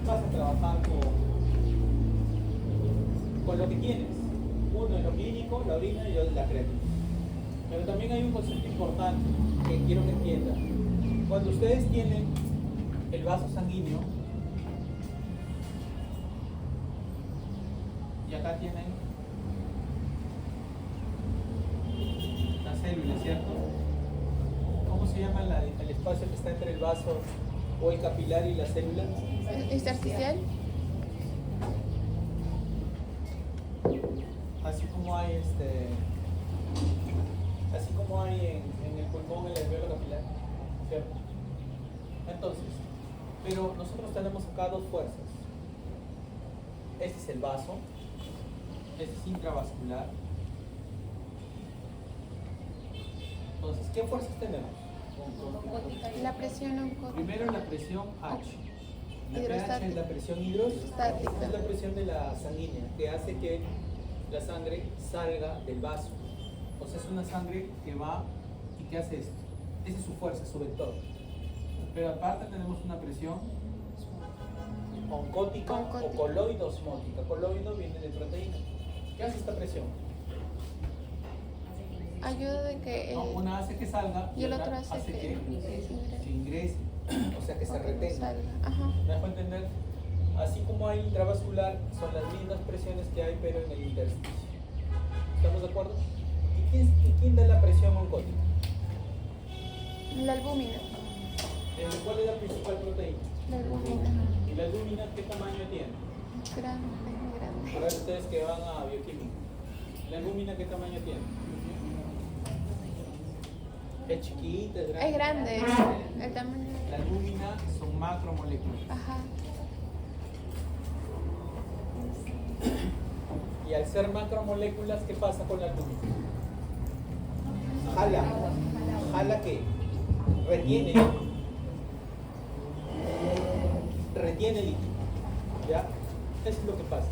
vas a trabajar con lo que tienes. Uno en lo clínico, la orina y otro en la creatina. Pero también hay un concepto importante que quiero que entiendan. Cuando ustedes tienen el vaso sanguíneo, y acá tienen la célula, ¿cierto? ¿Cómo se llama el espacio que está entre el vaso o el capilar y la célula? ¿Intersticial? Así como hay en el pulmón el alveolo capilar, ¿cierto? Entonces, pero nosotros tenemos acá dos fuerzas. Este es el vaso, este es intravascular. Entonces, ¿qué fuerzas tenemos? La presión oncótica. Primero la presión H. La pH Hidrostática. es la presión hidrostática. Estática. Es la presión de la sanguínea que hace que la sangre salga del vaso. O sea, es una sangre que va y que hace esto. Esa es su fuerza, su vector. Pero aparte tenemos una presión oncótica o coloidosmótica. Coloido viene de proteína. ¿Qué hace esta presión? Ayuda de que No, una hace que salga y el otro hace que se ingrese. O sea, que se retenga. salga. Ajá. ¿Me dejo entender? Así como hay intravascular, son las mismas presiones que hay, pero en el intersticio. ¿Estamos de acuerdo? ¿Y quién da la presión oncótica? La albúmina. ¿Cuál es la principal proteína? La albúmina. ¿Y la albúmina qué tamaño tiene? Grande, muy grande. A ver ustedes que van a bioquímica. ¿La albúmina qué tamaño tiene? ¿Es chiquita? ¿Es grande? Es grande. El tamaño. La albúmina son macromoléculas. Ajá. Y al ser macromoléculas, ¿qué pasa con la albúmina? Jala que retiene líquido, ¿ya? Eso es lo que pasa.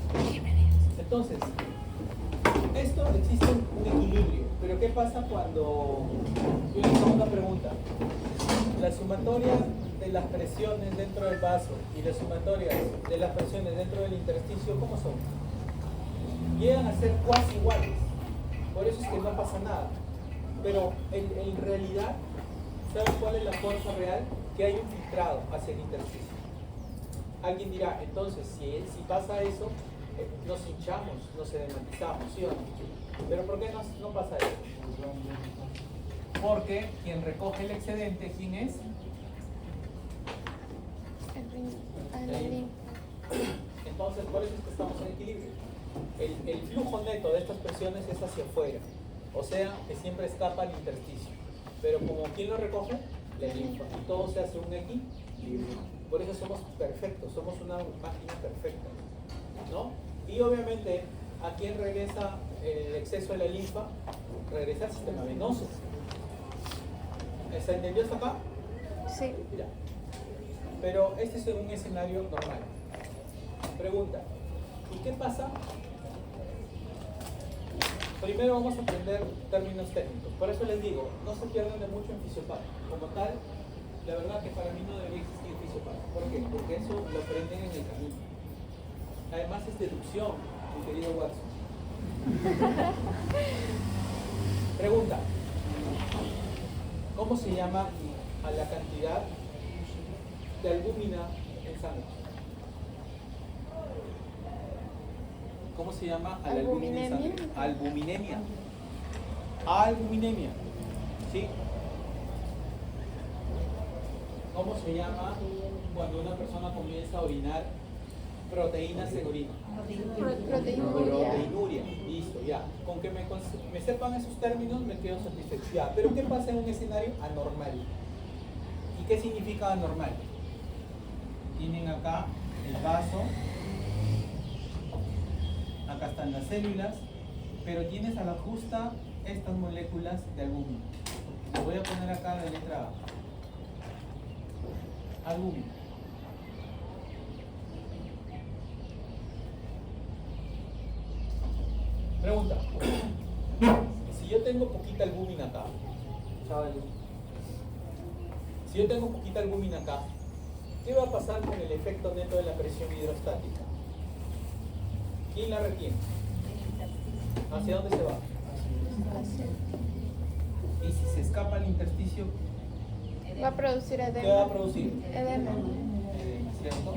Entonces, esto existe un equilibrio, pero ¿qué pasa cuando, yo les hago una pregunta, la sumatoria de las presiones dentro del vaso y la sumatoria de las presiones dentro del intersticio, ¿cómo son? Llegan a ser cuasi iguales, por eso es que no pasa nada, pero en realidad, ¿saben cuál es la fuerza real? Que hay un filtrado hacia el intersticio. Alguien dirá, entonces, si pasa eso, nos hinchamos, nos edematizamos, ¿sí o no? Pero ¿por qué no pasa eso? Porque quien recoge el excedente, ¿quién es? La linfa. Entonces, por eso es que estamos en equilibrio. El flujo neto de estas presiones es hacia afuera, o sea, que siempre escapa al intersticio. Pero como ¿quién lo recoge? La linfa. Y todo se hace un equilibrio. Por eso somos perfectos, somos una máquina perfecta, ¿no? Y obviamente, ¿a quién regresa el exceso de la linfa? Regresa al sistema venoso. ¿Se entendió hasta acá? Sí. Mira. Pero este es un escenario normal. Pregunta, ¿y qué pasa? Primero vamos a aprender términos técnicos. Por eso les digo, no se pierdan de mucho en fisiopato. Como tal, la verdad que para mí no debería existir fisiopato. ¿Por qué? Porque eso lo aprenden en el camino. Además es deducción, mi querido Watson. Pregunta, ¿cómo se llama a la cantidad de albúmina en sangre? ¿Cómo se llama a la albúmina en sangre? Albuminemia. Albuminemia. ¿Sí? ¿Cómo se llama cuando una persona comienza a orinar proteínas en orina? Proteinuria. Proteinuria. Listo, ya. Con que me sepan esos términos me quedo satisfecho. Ya. Pero ¿qué pasa en un escenario anormal? ¿Y qué significa anormal? Tienen acá el vaso. Acá están las células, pero tienes a la justa estas moléculas de albúmina. Lo voy a poner acá la letra A. Albúmina. Pregunta. Si yo tengo poquita albúmina acá, chavales, si yo tengo poquita albúmina acá, ¿qué va a pasar con el efecto neto de la presión? presión hidrostática. ¿Quién la retiene? ¿Hacia dónde se va? Así. Y si se escapa el intersticio, Va a producir ¿qué va a edema. producir? Edema. ¿Cierto?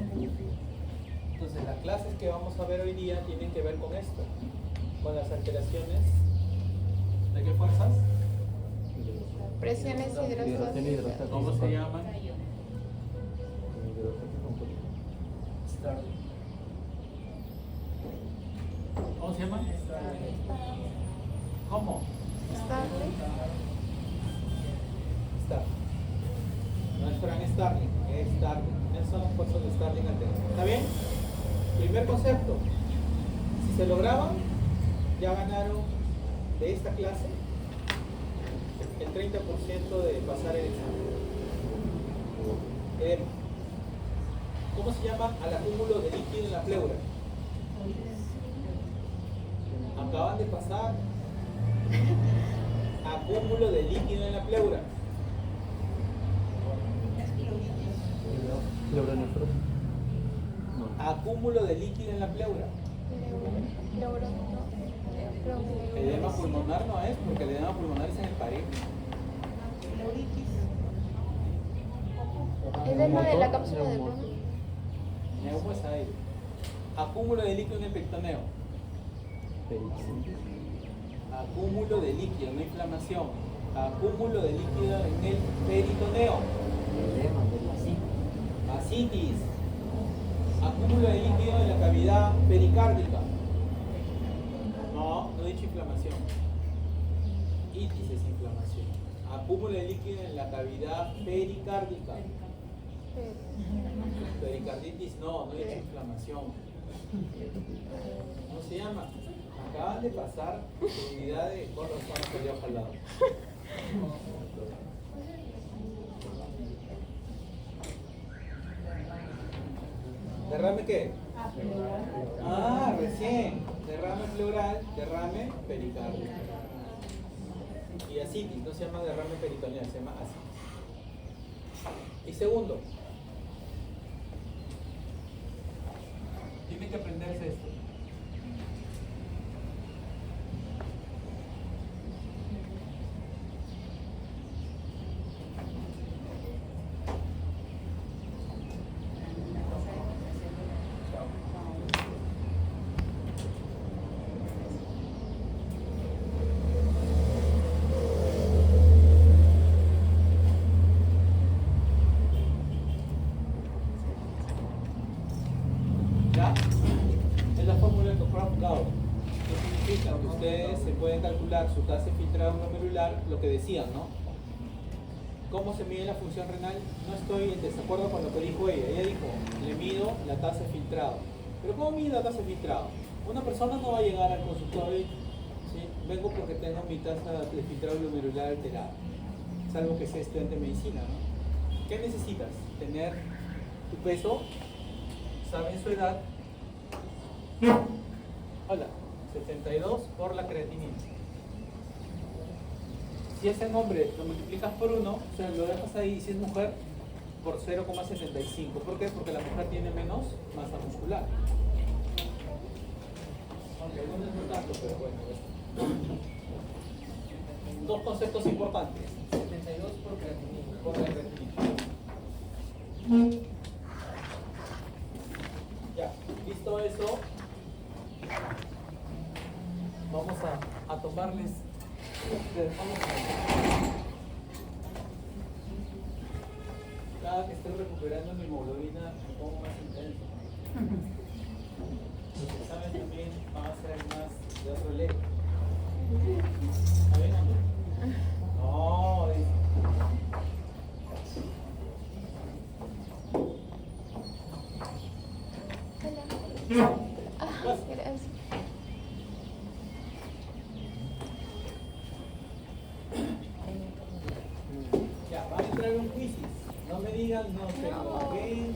Entonces las clases que vamos a ver hoy día tienen que ver con esto, con las alteraciones. ¿De qué fuerzas? Presiones hidrostáticas. ¿Cómo se llaman? ¿Cómo se llaman? ¿Cómo? Estable. Starling. No es Frank Starling, es Starling. Esos son los puestos de Starling alternos. ¿Está bien? Primer concepto. Si se lograban, ya ganaron de esta clase el 30% de pasar el examen. ¿Cómo se llama al acúmulo de líquido en la pleura? Acaban de pasar. Acúmulo de líquido en la pleura. Acúmulo de líquido en la pleura. Edema pulmonar no es, porque el edema pulmonar es en el pared. Edema de la cápsula de pulmón. Neumo es aire. Acúmulo de líquido en el pectoneo. Acúmulo de líquido, no inflamación. Acúmulo de líquido en el peritoneo. Ascitis. Acúmulo de líquido en la cavidad pericárdica. No, no he dicho inflamación. Itis es inflamación. Acúmulo de líquido en la cavidad pericárdica. Pericarditis no, no he dicho inflamación. ¿Cómo se llama? Acaban de pasar unidad de corazón que yo jalado. ¿Derrame qué? Ah, recién. Derrame pleural, derrame pericárdico. Y ascitis, no se llama derrame peritoneal, se llama ascitis. Y segundo, tiene que aprenderse esto. ¿Ya? Es la fórmula de Cockcroft-Gaul. ¿Qué significa? Que ustedes se pueden calcular su tasa de filtrado glomerular, lo que decían, ¿no? ¿Cómo se mide la función renal? No estoy en desacuerdo con lo que dijo ella. Ella dijo, le mido la tasa de filtrado. Pero ¿cómo mide la tasa de filtrado? Una persona no va a llegar al consultorio y ¿sí? Vengo porque tengo mi tasa de filtrado glomerular alterada. Salvo que sea estudiante de medicina, ¿no? ¿Qué necesitas? Tener tu peso, saben su edad. Hola, 72 por la creatinina. Si es en hombre, lo multiplicas por 1, o sea, lo dejas ahí. Si es mujer, por 0,75. ¿Por qué? Porque la mujer tiene menos masa muscular. Aunque algunos no tanto, pero bueno. Dos conceptos importantes. 72 por creatinina. Por la creatinina. Ya, visto eso, vamos a tomarles. Cada que estoy recuperando mi hemoglobina, me pongo más intenso. Los exámenes también van a ser más de otro level. ¿Está bien, Andrés? No, Hola. Ah, gracias. ya, van a entrar un quizzes. No me digan, no sé por qué.